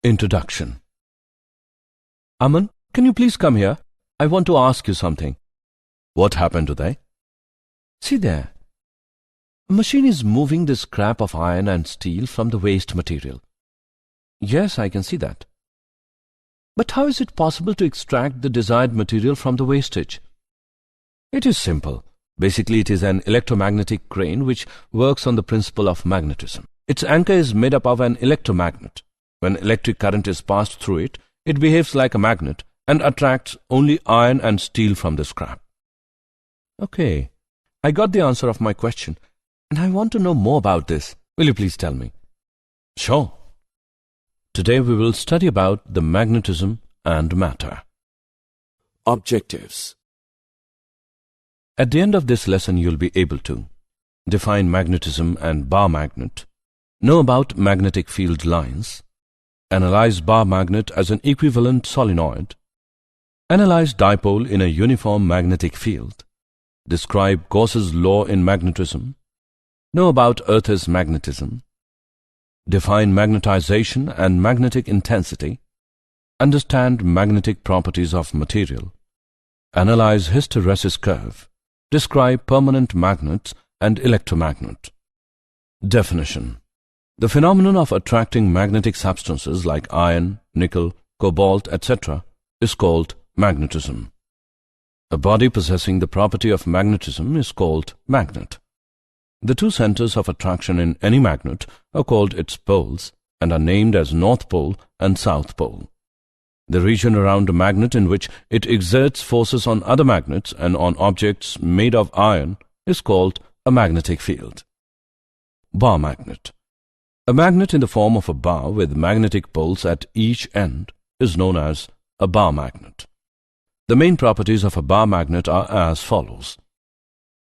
Introduction. Aman, can you please come here? I want to ask you something. What happened today? See there. A machine is moving the scrap of iron and steel from the waste material. Yes, I can see that. But how is it possible to extract the desired material from the wastage? It is simple. Basically, it is an electromagnetic crane which works on the principle of magnetism. Its anchor is made up of an electromagnet. When electric current is passed through it, it behaves like a magnet and attracts only iron and steel from the scrap. Okay, I got the answer of my question, and I want to know more about this. Will you please tell me? Sure. Today we will study about the magnetism and matter. Objectives. At the end of this lesson, you'll be able to define magnetism and bar magnet, know about magnetic field lines, analyze bar magnet as an equivalent solenoid, analyze dipole in a uniform magnetic field, describe Gauss's law in magnetism, know about Earth's magnetism, define magnetization and magnetic intensity, understand magnetic properties of material, analyze hysteresis curve, describe permanent magnets and electromagnet. Definition. The phenomenon of attracting magnetic substances like iron, nickel, cobalt, etc. is called magnetism. A body possessing the property of magnetism is called magnet. The two centers of attraction in any magnet are called its poles and are named as North Pole and South Pole. The region around a magnet in which it exerts forces on other magnets and on objects made of iron is called a magnetic field. Bar magnet. A magnet in the form of a bar with magnetic poles at each end is known as a bar magnet. The main properties of a bar magnet are as follows.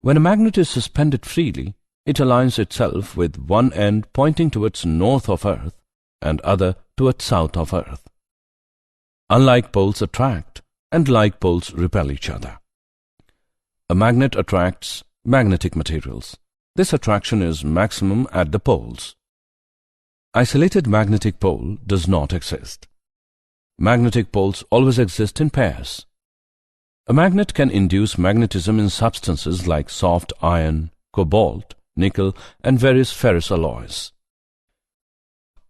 When a magnet is suspended freely, it aligns itself with one end pointing towards north of Earth and other towards south of Earth. Unlike poles attract and like poles repel each other. A magnet attracts magnetic materials. This attraction is maximum at the poles. Isolated magnetic pole does not exist. Magnetic poles always exist in pairs. A magnet can induce magnetism in substances like soft iron, cobalt, nickel, and various ferrous alloys.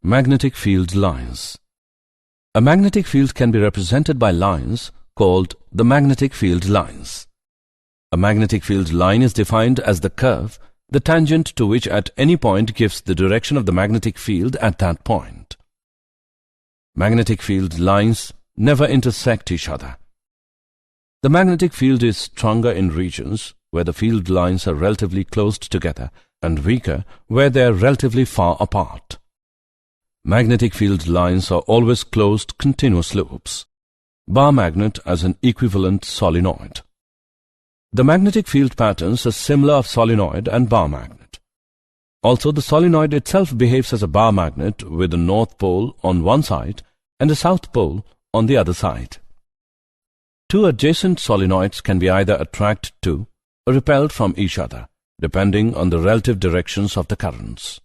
Magnetic field lines. A magnetic field can be represented by lines called the magnetic field lines. A magnetic field line is defined as the curve, the tangent to which at any point gives the direction of the magnetic field at that point. Magnetic field lines never intersect each other. The magnetic field is stronger in regions where the field lines are relatively close together and weaker where they are relatively far apart. Magnetic field lines are always closed continuous loops. Bar magnet as an equivalent solenoid. The magnetic field patterns are similar of solenoid and bar magnet. Also, the solenoid itself behaves as a bar magnet with the north pole on one side and the south pole on the other side. Two adjacent solenoids can be either attracted to or repelled from each other, depending on the relative directions of the currents.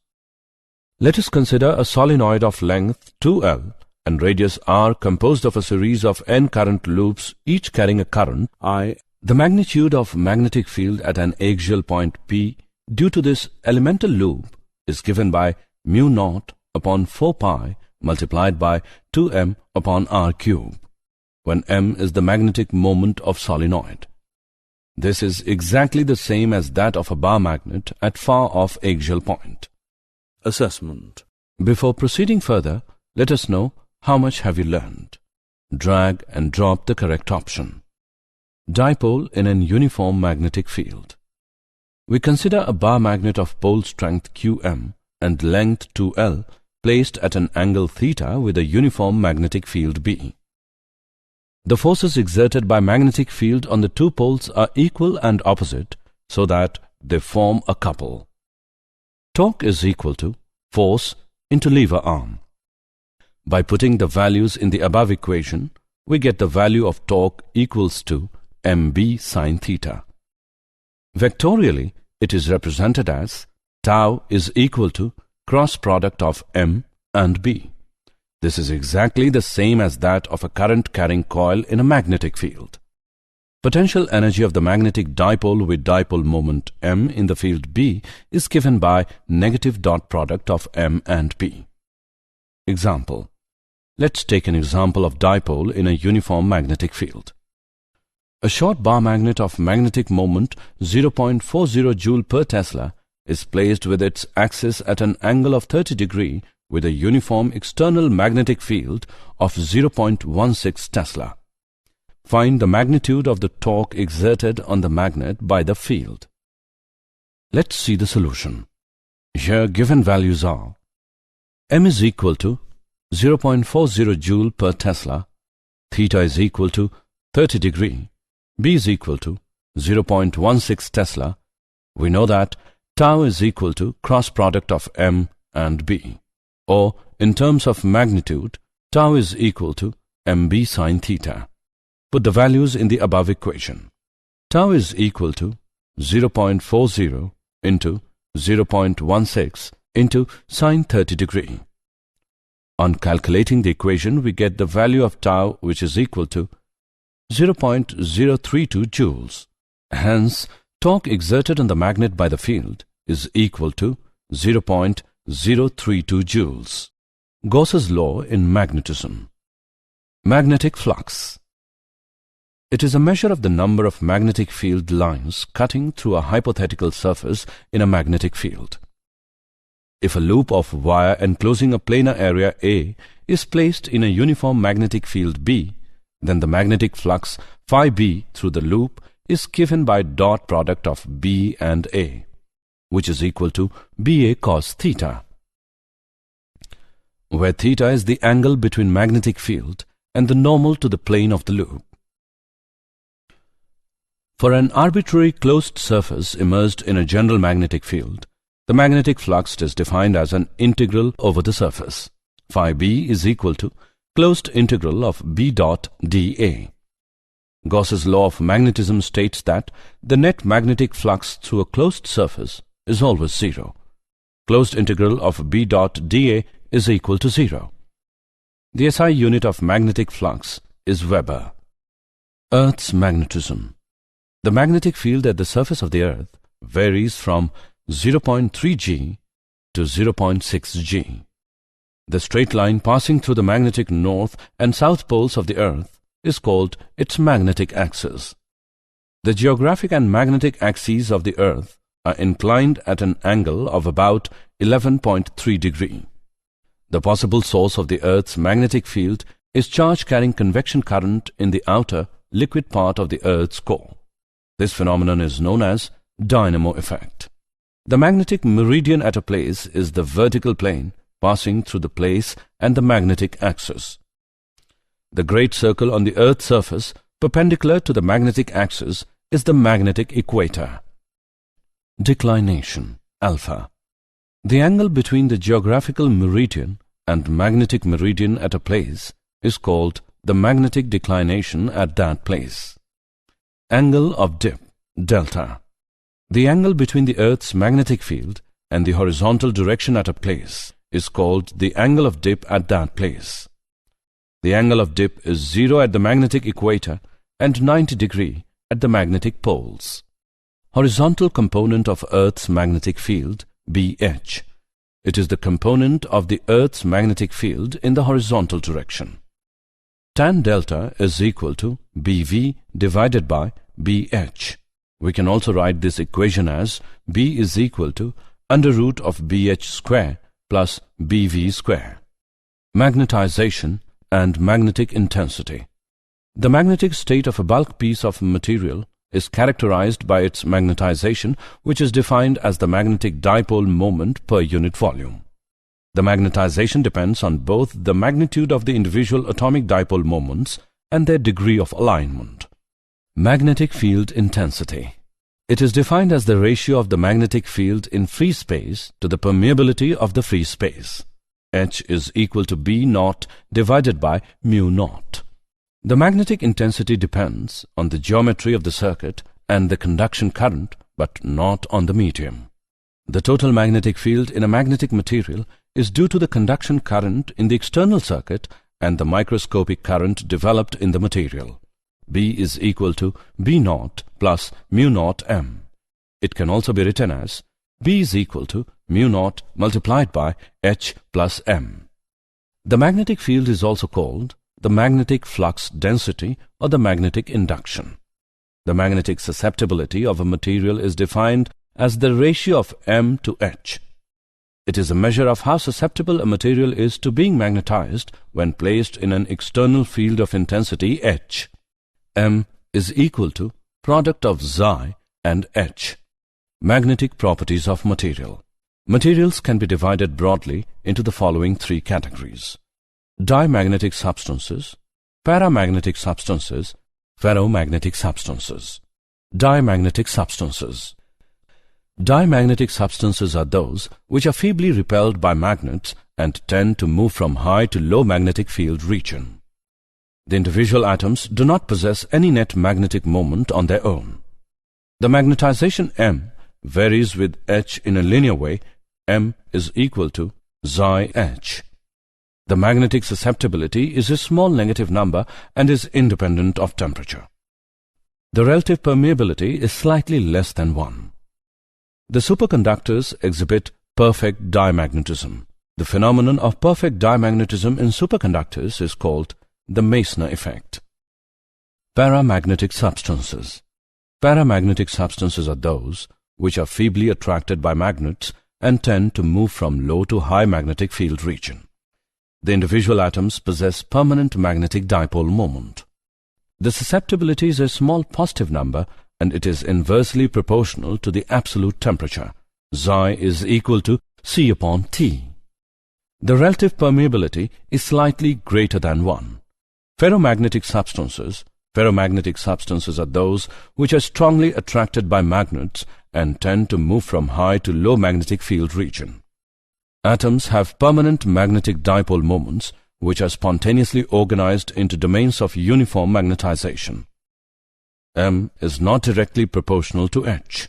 Let us consider a solenoid of length 2L and radius R composed of a series of N current loops, each carrying a current I. The magnitude of magnetic field at an axial point P due to this elemental loop is given by mu naught upon 4 pi multiplied by 2m upon r cube, when m is the magnetic moment of solenoid. This is exactly the same as that of a bar magnet at far-off axial point. Assessment. Before proceeding further, let us know how much have you learned. Drag and drop the correct option. Dipole in an uniform magnetic field. We consider a bar magnet of pole strength Qm and length 2L placed at an angle theta with a uniform magnetic field B. The forces exerted by magnetic field on the two poles are equal and opposite so that they form a couple. Torque is equal to force into lever arm. By putting the values in the above equation, we get the value of torque equals to mb sine theta. Vectorially, it is represented as tau is equal to cross product of m and b. This is exactly the same as that of a current-carrying coil in a magnetic field. Potential energy of the magnetic dipole with dipole moment M in the field B is given by negative dot product of M and B. Example. Let's take an example of dipole in a uniform magnetic field. A short bar magnet of magnetic moment 0.40 joule per Tesla is placed with its axis at an angle of 30 degree with a uniform external magnetic field of 0.16 Tesla. Find the magnitude of the torque exerted on the magnet by the field. Let's see the solution. Here given values are: M is equal to 0.40 joule per Tesla, theta is equal to 30 degree, B is equal to 0.16 Tesla. We know that tau is equal to cross product of M and B, or in terms of magnitude, tau is equal to mb sine theta. Put the values in the above equation. Tau is equal to 0.40 into 0.16 into sine 30 degree. On calculating the equation, we get the value of tau, which is equal to 0.032 joules. Hence, torque exerted on the magnet by the field is equal to 0.032 joules. Gauss's law in magnetism. Magnetic flux. It is a measure of the number of magnetic field lines cutting through a hypothetical surface in a magnetic field. If a loop of wire enclosing a planar area A is placed in a uniform magnetic field B, then the magnetic flux phi B through the loop is given by dot product of B and A, which is equal to BA cos theta, where theta is the angle between magnetic field and the normal to the plane of the loop. For an arbitrary closed surface immersed in a general magnetic field, the magnetic flux is defined as an integral over the surface. Phi B is equal to closed integral of B dot dA. Gauss's law of magnetism states that the net magnetic flux through a closed surface is always zero. Closed integral of B dot dA is equal to 0. The SI unit of magnetic flux is Weber. Earth's magnetism. The magnetic field at the surface of the Earth varies from 0.3 G to 0.6 G. The straight line passing through the magnetic north and south poles of the Earth is called its magnetic axis. The geographic and magnetic axes of the Earth are inclined at an angle of about 11.3 degree. The possible source of the Earth's magnetic field is charge-carrying convection current in the outer, liquid part of the Earth's core. This phenomenon is known as dynamo effect. The magnetic meridian at a place is the vertical plane passing through the place and the magnetic axis. The great circle on the Earth's surface perpendicular to the magnetic axis is the magnetic equator. Declination, alpha. The angle between the geographical meridian and magnetic meridian at a place is called the magnetic declination at that place. Angle of dip, delta. The angle between the Earth's magnetic field and the horizontal direction at a place is called the angle of dip at that place. The angle of dip is 0 at the magnetic equator and 90 degree at the magnetic poles. Horizontal component of Earth's magnetic field, BH. It is the component of the Earth's magnetic field in the horizontal direction. Tan delta is equal to BV divided by BH. We can also write this equation as B is equal to under root of BH square plus BV square. Magnetization and magnetic intensity. The magnetic state of a bulk piece of material is characterized by its magnetization, which is defined as the magnetic dipole moment per unit volume. The magnetization depends on both the magnitude of the individual atomic dipole moments and their degree of alignment. Magnetic field intensity. It is defined as the ratio of the magnetic field in free space to the permeability of the free space. H is equal to B naught divided by mu naught. The magnetic intensity depends on the geometry of the circuit and the conduction current, but not on the medium. The total magnetic field in a magnetic material is due to the conduction current in the external circuit and the microscopic current developed in the material. B is equal to B naught plus mu naught M. It can also be written as B is equal to mu naught multiplied by H plus M. The magnetic field is also called the magnetic flux density or the magnetic induction. The magnetic susceptibility of a material is defined as the ratio of M to H. It is a measure of how susceptible a material is to being magnetized when placed in an external field of intensity H. M is equal to product of Xi and H. Magnetic properties of material. Materials can be divided broadly into the following three categories: diamagnetic substances, paramagnetic substances, ferromagnetic substances. Diamagnetic substances. Diamagnetic substances are those which are feebly repelled by magnets and tend to move from high to low magnetic field region. The individual atoms do not possess any net magnetic moment on their own. The magnetization M varies with H in a linear way. M is equal to Xi H. The magnetic susceptibility is a small negative number and is independent of temperature. The relative permeability is slightly less than 1. The superconductors exhibit perfect diamagnetism. The phenomenon of perfect diamagnetism in superconductors is called the Meissner effect. Paramagnetic substances. Paramagnetic substances are those which are feebly attracted by magnets and tend to move from low to high magnetic field region. The individual atoms possess permanent magnetic dipole moment. The susceptibility is a small positive number and it is inversely proportional to the absolute temperature. Xi is equal to C upon T. The relative permeability is slightly greater than 1. Ferromagnetic substances. Ferromagnetic substances are those which are strongly attracted by magnets and tend to move from high to low magnetic field region. Atoms have permanent magnetic dipole moments which are spontaneously organized into domains of uniform magnetization. M is not directly proportional to H.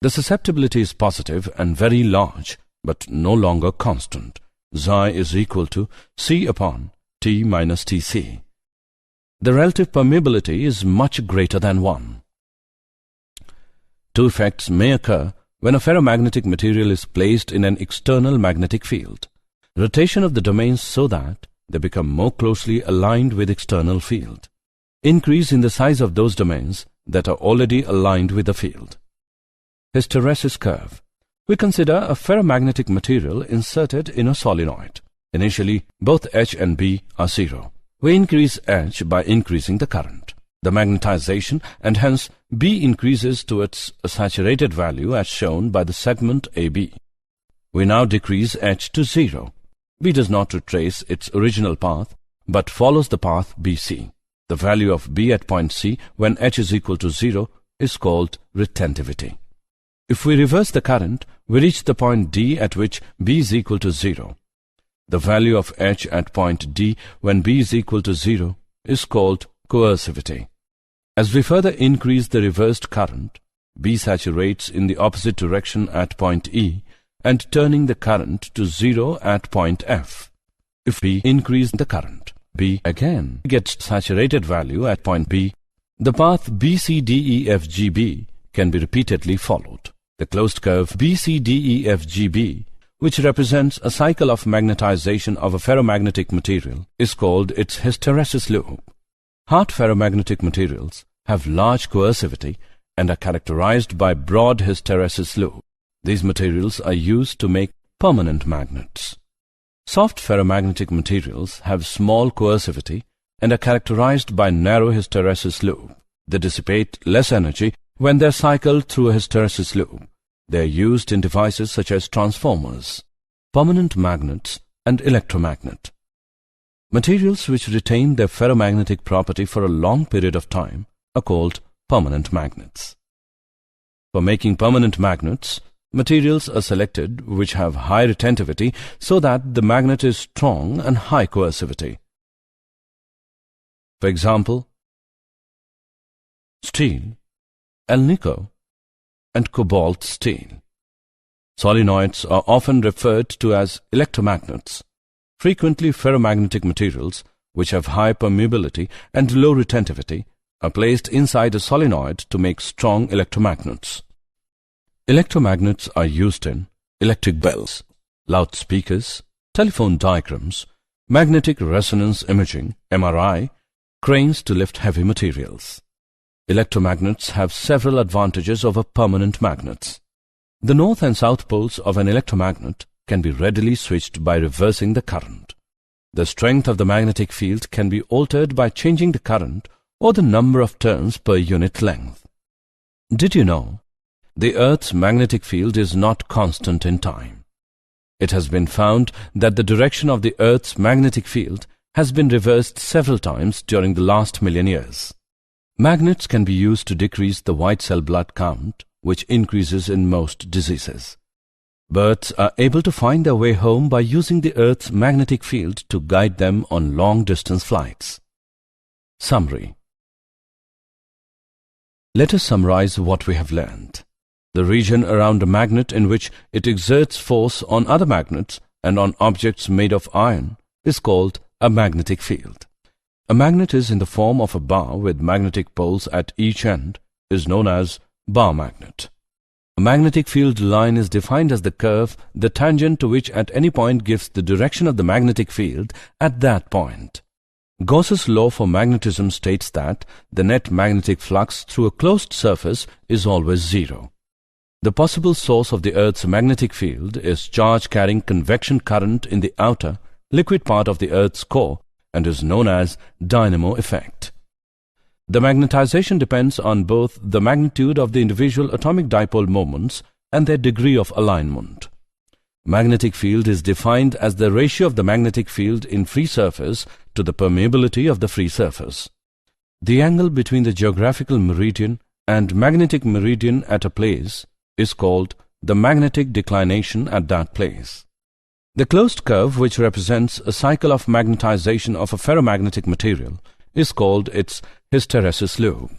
The susceptibility is positive and very large, but no longer constant. Xi is equal to C upon T minus Tc. The relative permeability is much greater than 1. Two effects may occur when a ferromagnetic material is placed in an external magnetic field: rotation of the domains so that they become more closely aligned with external field, increase in the size of those domains that are already aligned with the field. Hysteresis curve. We consider a ferromagnetic material inserted in a solenoid. Initially, both H and B are 0. We increase H by increasing the current. The magnetization and hence B increases to its saturated value as shown by the segment AB. We now decrease H to 0. B does not retrace its original path but follows the path BC. The value of B at point C when H is equal to 0 is called retentivity. If we reverse the current, we reach the point D at which B is equal to 0. The value of H at point D when B is equal to 0 is called coercivity. As we further increase the reversed current, B saturates in the opposite direction at point E and turning the current to 0 at point F. If we increase the current, B again gets saturated value at point B. The path BCDEFGB can be repeatedly followed. The closed curve BCDEFGB, which represents a cycle of magnetization of a ferromagnetic material, is called its hysteresis loop. Hard ferromagnetic materials have large coercivity and are characterized by broad hysteresis loop. These materials are used to make permanent magnets. Soft ferromagnetic materials have small coercivity and are characterized by narrow hysteresis loop. They dissipate less energy when they are cycled through a hysteresis loop. They are used in devices such as transformers, permanent magnets, and electromagnet. Materials which retain their ferromagnetic property for a long period of time are called permanent magnets. For making permanent magnets, materials are selected which have high retentivity so that the magnet is strong and high coercivity. For example, steel, alnico, and cobalt steel. Solenoids are often referred to as electromagnets. Frequently, ferromagnetic materials, which have high permeability and low retentivity, are placed inside a solenoid to make strong electromagnets. Electromagnets are used in electric bells, loudspeakers, telephone diagrams, magnetic resonance imaging, MRI, cranes to lift heavy materials. Electromagnets have several advantages over permanent magnets. The north and south poles of an electromagnet can be readily switched by reversing the current. The strength of the magnetic field can be altered by changing the current or the number of turns per unit length. Did you know? The Earth's magnetic field is not constant in time. It has been found that the direction of the Earth's magnetic field has been reversed several times during the last million years. Magnets can be used to decrease the white cell blood count, which increases in most diseases. Birds are able to find their way home by using the Earth's magnetic field to guide them on long-distance flights. Summary. Let us summarize what we have learned. The region around a magnet in which it exerts force on other magnets and on objects made of iron is called a magnetic field. A magnet is in the form of a bar with magnetic poles at each end is known as bar magnet. A magnetic field line is defined as the curve, the tangent to which at any point gives the direction of the magnetic field at that point. Gauss's law for magnetism states that the net magnetic flux through a closed surface is always zero. The possible source of the Earth's magnetic field is charge-carrying convection current in the outer, liquid part of the Earth's core and is known as dynamo effect. The magnetization depends on both the magnitude of the individual atomic dipole moments and their degree of alignment. Magnetic field is defined as the ratio of the magnetic field in free surface to the permeability of the free surface. The angle between the geographical meridian and magnetic meridian at a place is called the magnetic declination at that place. The closed curve, which represents a cycle of magnetization of a ferromagnetic material, is called its hysteresis loop.